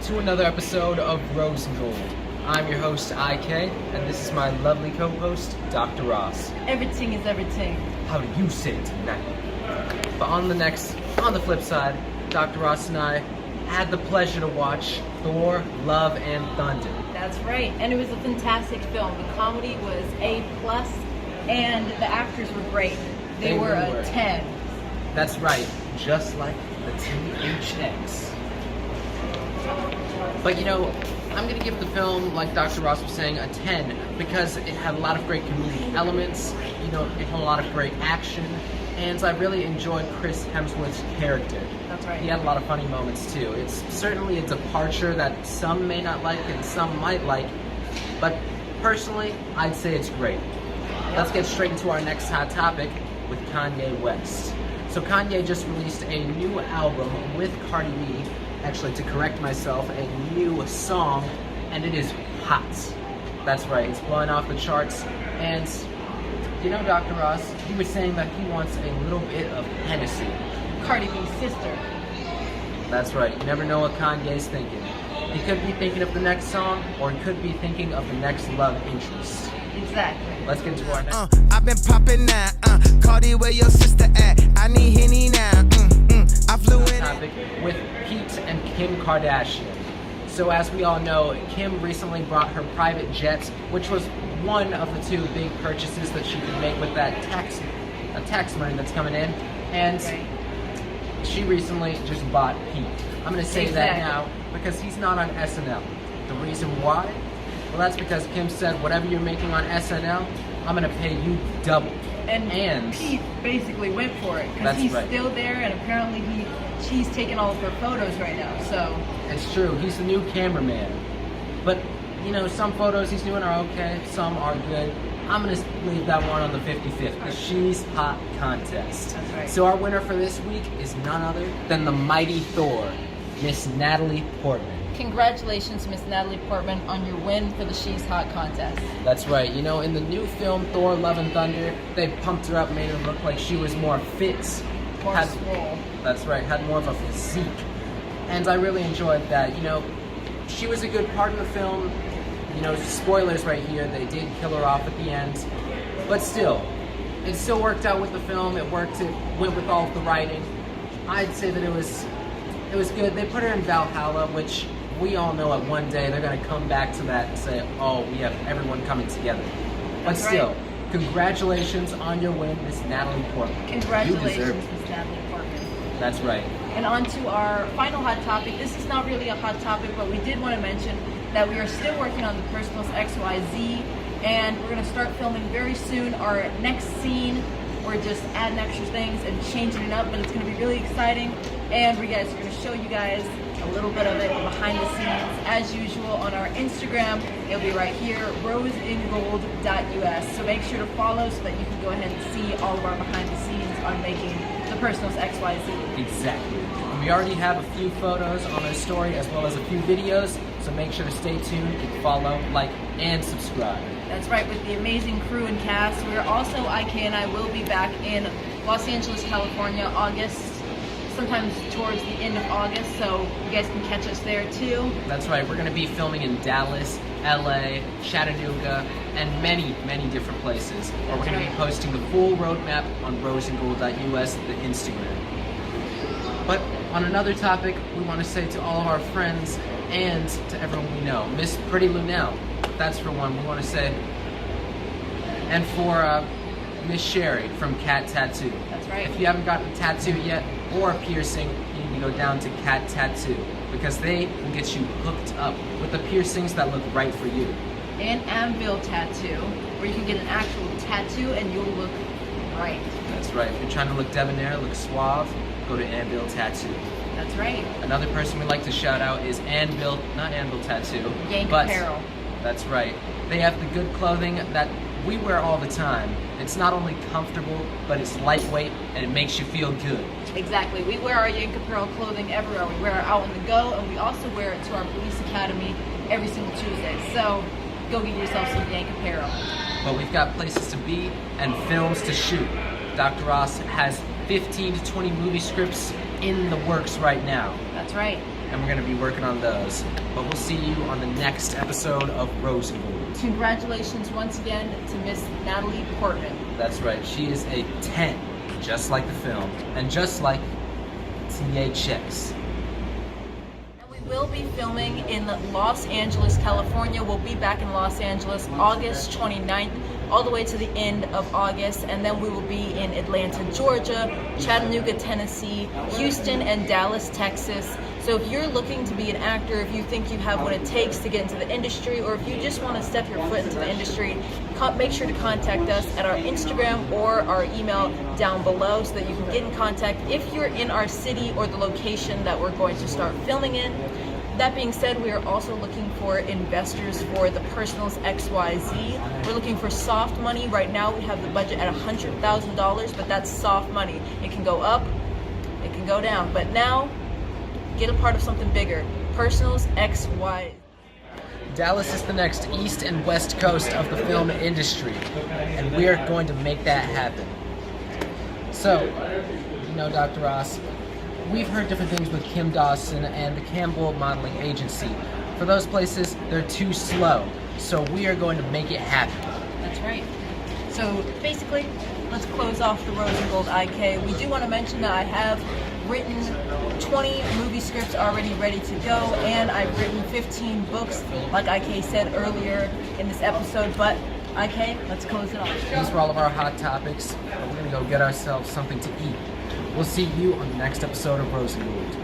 to another episode of Rose and Gold. I'm your host, IK, and this is my lovely co-host, Dr. Ross. Everything is everything. How do you say it tonight? But on the flip side, Dr. Ross and I had the pleasure to watch Thor, Love and Thunder. That's right, and it was a fantastic film. The comedy was A+, and the actors were great. They were a 10. That's right, just like the THX. But I'm going to give the film, like Dr. Ross was saying, a 10 because it had a lot of great comedic elements, it had a lot of great action, and I really enjoyed Chris Hemsworth's character. That's right. He had a lot of funny moments too. It's certainly a departure that some may not like and some might like, but personally, I'd say it's great. Let's get straight into our next hot topic with Kanye West. So Kanye just released a new album with Cardi B. Actually, to correct myself, a new song, and it is hot. That's right, it's blowing off the charts. And Dr. Ross, he was saying that he wants a little bit of Hennessy. Cardi B's sister. That's right, you never know what Kanye's thinking. He could be thinking of the next song, or he could be thinking of the next love interest. Exactly. Let's get into our next I've been popping now. Cardi, where your sister at? I need Henny now. I flew in topic with Pete and Kim Kardashian. So as we all know, Kim recently brought her private jet, which was one of the two big purchases that she could make with that tax money that's coming in, and she recently just bought Pete. I'm going to say that now because he's not on SNL. The reason why? Well, that's because Kim said, whatever you're making on SNL, I'm going to pay you double. And Pete basically went for it because he's still there, and apparently she's taking all of her photos right now. So it's true. He's the new cameraman. But some photos he's doing are okay, some are good. I'm gonna leave that one on the 50-50. The She's Hot contest. That's right. So our winner for this week is none other than the mighty Thor, Miss Natalie Portman. Congratulations, Miss Natalie Portman, on your win for the She's Hot contest. That's right. In the new film Thor, Love and Thunder, they pumped her up, made her look like she was more fit. More swole. That's right, had more of a physique. And I really enjoyed that. She was a good part of the film. Spoilers right here, they did kill her off at the end. But still, it still worked out with the film. It went with all of the writing. I'd say that it was good. They put her in Valhalla, which we all know at one day they're going to come back to that and say, oh, we have everyone coming together. But still, congratulations on your win, Miss Natalie Portman. Congratulations, Miss Natalie Portman. That's right. And on to our final hot topic. This is not really a hot topic, but we did want to mention that we are still working on the Personals XYZ, and we're going to start filming very soon our next scene. We're just adding extra things and changing it up, but it's going to be really exciting. And we guys are going to show you guys a little bit of it behind the scenes, as usual, on our Instagram. It'll be right here, roseingold.us. So make sure to follow so that you can go ahead and see all of our behind the scenes on making the Personals XYZ. Exactly. And we already have a few photos on our story as well as a few videos, so make sure to stay tuned and follow, like, and subscribe. That's right, with the amazing crew and cast. We're also, IK and I will be back in Los Angeles, California, sometimes towards the end of August, so you guys can catch us there too. That's right, we're going to be filming in Dallas, LA, Chattanooga, and many, many different places. Where we're going to be posting the full roadmap on roseingold.us, the Instagram. But on another topic, we want to say to all of our friends and to everyone we know, Miss Pretty Lunel, that's for one, we want to say. And for Miss Sherry from Cat Tattoo. That's right. If you haven't gotten a tattoo yet, or a piercing, you need to go down to Cat Tattoo, because they will get you hooked up with the piercings that look right for you. And Anvil Tattoo, where you can get an actual tattoo and you'll look right. That's right. If you're trying to look debonair, look suave, go to Anvil Tattoo. That's right. Another person we'd like to shout out is Anvil, not Anvil Tattoo. Yank Apparel. That's right. They have the good clothing that we wear all the time. It's not only comfortable, but it's lightweight and it makes you feel good. Exactly. We wear our Yank Apparel clothing everywhere. We wear it out on the go, and we also wear it to our police academy every single Tuesday. So go get yourself some Yank Apparel. But we've got places to be and films to shoot. Dr. Ross has 15 to 20 movie scripts in the works right now. That's right. and we're going to be working on those. But we'll see you on the next episode of Rose and Gold. Congratulations once again to Miss Natalie Portman. That's right, she is a 10, just like the film, and just like THX. We will be filming in Los Angeles, California. We'll be back in Los Angeles August 29th, all the way to the end of August, and then we will be in Atlanta, Georgia, Chattanooga, Tennessee, Houston, and Dallas, Texas. So if you're looking to be an actor, if you think you have what it takes to get into the industry, or if you just want to step your foot into the industry, make sure to contact us at our Instagram or our email down below so that you can get in contact if you're in our city or the location that we're going to start filming in. That being said, we are also looking for investors for the Personals XYZ. We're looking for soft money. Right now we have the budget at $100,000, but that's soft money. It can go up, it can go down, but now get a part of something bigger. Personals XY. Dallas is the next east and west coast of the film industry, and we are going to make that happen. So, you know, Dr. Ross, we've heard different things with Kim Dawson and the Campbell Modeling Agency. For those places, they're too slow, so we are going to make it happen. That's right. So basically, let's close off the Rose and Gold IK. We do want to mention that I have written 20 movie scripts already ready to go, and I've written 15 books, like IK said earlier in this episode. But IK, let's close it off. These were all of our hot topics. We're going to go get ourselves something to eat. We'll see you on the next episode of Rose and Gold.